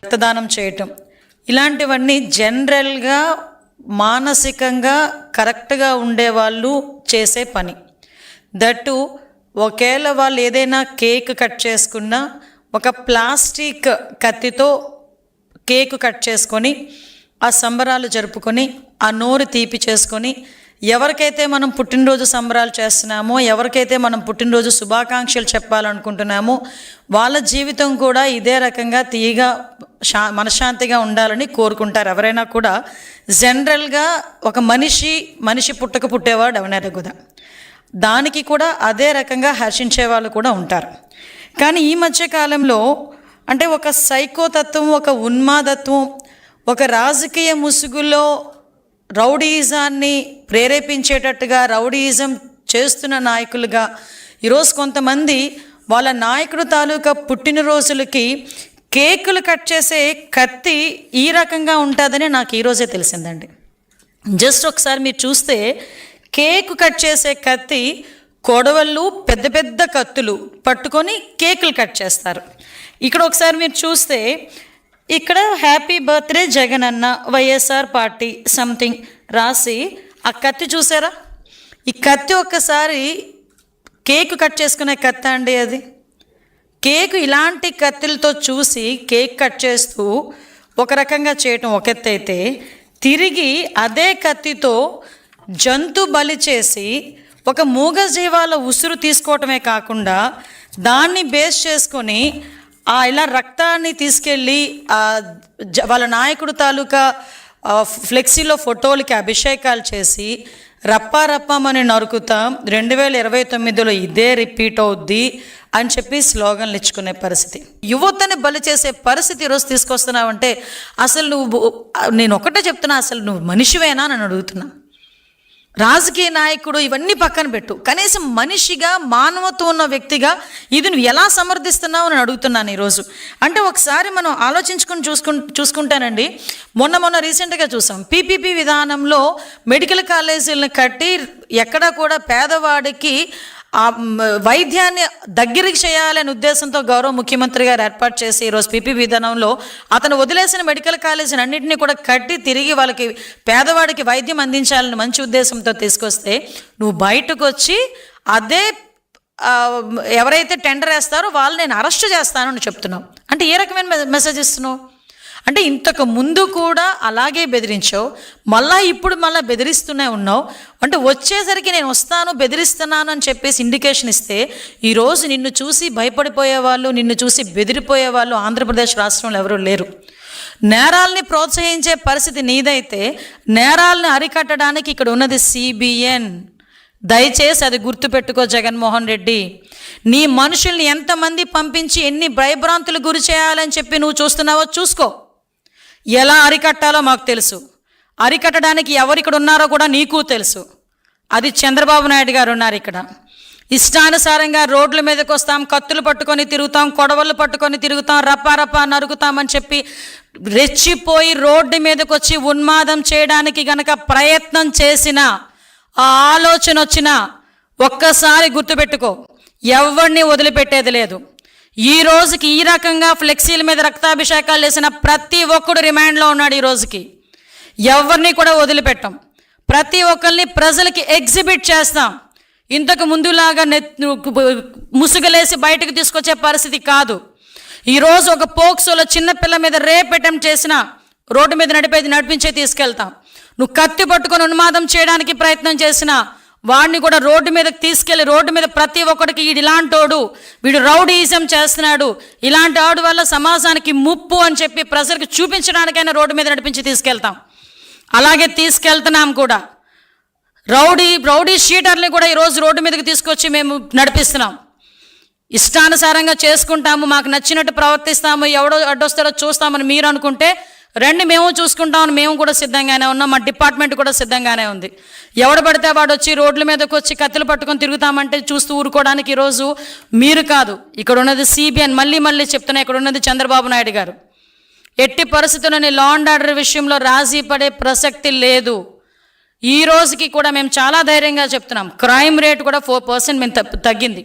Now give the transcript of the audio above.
రక్తదానం చేయటం, ఇలాంటివన్నీ జనరల్గా మానసికంగా కరెక్ట్గా ఉండేవాళ్ళు చేసే పని. దట్టు ఒకవేళ వాళ్ళు ఏదైనా కేక్ కట్ చేసుకున్నా ఒక ప్లాస్టిక్ కత్తితో కేక్ కట్ చేసుకొని ఆ సంబరాలు జరుపుకొని ఆ నోరు తీపి చేసుకొని ఎవరికైతే మనం పుట్టినరోజు సంబరాలు చేస్తున్నామో, ఎవరికైతే మనం పుట్టినరోజు శుభాకాంక్షలు చెప్పాలనుకుంటున్నామో వాళ్ళ జీవితం కూడా ఇదే రకంగా తీయగా మనశ్శాంతిగా ఉండాలని కోరుకుంటారు. ఎవరైనా కూడా జనరల్గా ఒక మనిషి పుట్టేవాడు ఎవరైనా కూడా దానికి కూడా అదే రకంగా హర్షించే వాళ్ళు కూడా ఉంటారు. కానీ ఈ మధ్యకాలంలో అంటే ఒక సైకోతత్వం, ఒక ఉన్మాదత్వం, ఒక రాజకీయ ముసుగులో రౌడీయిజాన్ని ప్రేరేపించేటట్టుగా రౌడీయిజం చేస్తున్న నాయకులుగా ఈరోజు కొంతమంది వాళ్ళ నాయకుడు తాలూకా పుట్టినరోజులకి కేకులు కట్ చేసే కత్తి ఈ రకంగా ఉంటుందని నాకు ఈరోజే తెలిసిందండి. జస్ట్ ఒకసారి మీరు చూస్తే కేకు కట్ చేసే కత్తి కొడవళ్ళు పెద్ద పెద్ద కత్తులు పట్టుకొని కేకులు కట్ చేస్తారు. ఇక్కడ ఒకసారి మీరు చూస్తే ఇక్కడ హ్యాపీ బర్త్డే జగన్ అన్న వైఎస్ఆర్ పార్టీ సంథింగ్ రాసి ఆ కత్తి చూసారా? ఈ కత్తి ఒక్కసారి కేకు కట్ చేసుకునే కత్తి అండి. అది కేకు ఇలాంటి కత్తులతో చూసి కేక్ కట్ చేస్తూ ఒక రకంగా చేయటం ఒక ఎత్తు అయితే, తిరిగి అదే కత్తితో జంతు బలి చేసి ఒక మూగజీవాల ఉసురు తీసుకోవటమే కాకుండా దాన్ని బేస్ చేసుకొని ఇలా రక్తాన్ని తీసుకెళ్ళి వాళ్ళ నాయకుడు తాలూకా ఫ్లెక్సీలో ఫోటోలకి అభిషేకాలు చేసి రప్పారప్పమని నరుకుతాం, 2029లో ఇదే రిపీట్ అవుద్ది అని చెప్పి స్లోగన్లు ఇచ్చుకునే పరిస్థితి, యువతని బలి చేసే పరిస్థితి ఈరోజు తీసుకొస్తున్నావంటే అసలు నేను ఒకటే చెప్తున్నా, అసలు నువ్వు మనిషివేనా అని అడుగుతున్నా. రాజకీయ నాయకుడు ఇవన్నీ పక్కన పెట్టు, కనీసం మనిషిగా మానవత్వం ఉన్న వ్యక్తిగా ఇది నువ్వు ఎలా సమర్థిస్తున్నావు అని అడుగుతున్నాను ఈరోజు. అంటే ఒకసారి మనం చూసుకుంటానండి. మొన్న రీసెంట్గా చూసాం, పీపీపీ విధానంలో మెడికల్ కాలేజీలను కట్టి ఎక్కడా కూడా పేదవాడికి వైద్యాన్ని దగ్గరికి చేయాలనే ఉద్దేశంతో గౌరవ ముఖ్యమంత్రి గారు ఏర్పాటు చేసి ఈరోజు పీపీ విధానంలో అతను వదిలేసిన మెడికల్ కాలేజీని అన్నింటినీ కూడా కట్టి తిరిగి వాళ్ళకి పేదవాడికి వైద్యం అందించాలని మంచి ఉద్దేశంతో తీసుకొస్తే నువ్వు బయటకు వచ్చి అదే ఎవరైతే టెండర్ వేస్తారో వాళ్ళు నేను అరెస్ట్ చేస్తాను అని చెప్తున్నావు. అంటే ఏ రకమైన మెసేజ్ ఇస్తున్నావు? అంటే ఇంతకు ముందు కూడా అలాగే బెదిరించావు, ఇప్పుడు బెదిరిస్తూనే ఉన్నావు. అంటే వచ్చేసరికి నేను వస్తాను బెదిరిస్తున్నాను అని చెప్పేసి ఇండికేషన్ ఇస్తే ఈరోజు నిన్ను చూసి భయపడిపోయేవాళ్ళు, నిన్ను చూసి బెదిరిపోయేవాళ్ళు ఆంధ్రప్రదేశ్ రాష్ట్రంలో ఎవరూ లేరు. నేరాల్ని ప్రోత్సహించే పరిస్థితి నీదైతే నేరాలను అరికట్టడానికి ఇక్కడ ఉన్నది సిబిఎన్. దయచేసి అది గుర్తుపెట్టుకో జగన్మోహన్ రెడ్డి. నీ మనుషుల్ని ఎంతమంది పంపించి ఎన్ని భయభ్రాంతులు గురి చేయాలని చెప్పి నువ్వు చూస్తున్నావో చూసుకో. ఎలా అరికట్టాలో మాకు తెలుసు, అరికట్టడానికి ఎవరు ఇక్కడ ఉన్నారో కూడా నీకు తెలుసు. అది చంద్రబాబు నాయుడు గారు ఉన్నారు ఇక్కడ. ఇష్టానుసారంగా రోడ్ల మీదకి వస్తాం, కత్తులు పట్టుకొని తిరుగుతాం, కొడవళ్ళు పట్టుకొని తిరుగుతాం, రప్పా నరుకుతామని చెప్పి రెచ్చిపోయి రోడ్డు మీదకి వచ్చి ఉన్మాదం చేయడానికి గనక ప్రయత్నం చేసిన ఆ ఆలోచన వచ్చినా ఒక్కసారి గుర్తుపెట్టుకో, ఎవరిని వదిలిపెట్టేది లేదు. ఈ రోజుకి ఈ రకంగా ఫ్లెక్సీల మీద రక్తాభిషేకాలు చేసిన ప్రతి ఒక్కడు రిమాండ్లో ఉన్నాడు. ఈ రోజుకి ఎవరిని కూడా వదిలిపెట్టాం, ప్రతి ఒక్కరిని ప్రజలకి ఎగ్జిబిట్ చేస్తాం. ఇంతకు ముందులాగా ముసుగులేసి బయటకు తీసుకొచ్చే పరిస్థితి కాదు. ఈరోజు ఒక పోక్సోలో చిన్నపిల్ల మీద రేప్ అటెంప్ట్ చేసిన రోడ్డు మీద నడిపించే తీసుకెళ్తాం. నువ్వు కత్తి పట్టుకొని ఉన్మాదం చేయడానికి ప్రయత్నం చేసినా వాడిని కూడా రోడ్డు మీదకి తీసుకెళ్ళి రోడ్డు మీద ప్రతి ఒక్కడికి ఇలాంటోడు, వీడు రౌడీయిజం చేస్తున్నాడు, ఇలాంటి ఆడు వల్ల సమాజానికి ముప్పు అని చెప్పి ప్రజలకు చూపించడానికైనా రోడ్డు మీద నడిపించి తీసుకెళ్తాం. అలాగే తీసుకెళ్తున్నాం కూడా. రౌడీ షీటర్ని కూడా ఈరోజు రోడ్డు మీదకి తీసుకొచ్చి మేము నడిపిస్తున్నాం. ఇష్టానుసారంగా చేసుకుంటాము, మాకు నచ్చినట్టు ప్రవర్తిస్తాము, ఎవడో అడ్డొస్తాడో చూస్తామని మీరు అనుకుంటే రండి, మేము చూసుకుంటామని మేము కూడా సిద్ధంగానే ఉన్నాం. మా డిపార్ట్మెంట్ కూడా సిద్ధంగానే ఉంది. ఎవడు పడితే వాడు వచ్చి రోడ్ల మీదకి వచ్చి కత్తులు పట్టుకొని తిరుగుతామంటే చూస్తూ ఊరుకోవడానికి ఈరోజు మీరు కాదు, ఇక్కడ ఉన్నది సిబిఎన్. మళ్ళీ చెప్తున్నా, ఇక్కడ ఉన్నది చంద్రబాబు నాయుడు గారు. ఎట్టి పరిస్థితుల్లోని లా అండ్ ఆర్డర్ విషయంలో రాజీ పడే ప్రసక్తి లేదు. ఈ రోజుకి కూడా మేము చాలా ధైర్యంగా చెప్తున్నాం, క్రైమ్ రేట్ కూడా 4% మేము తగ్గింది.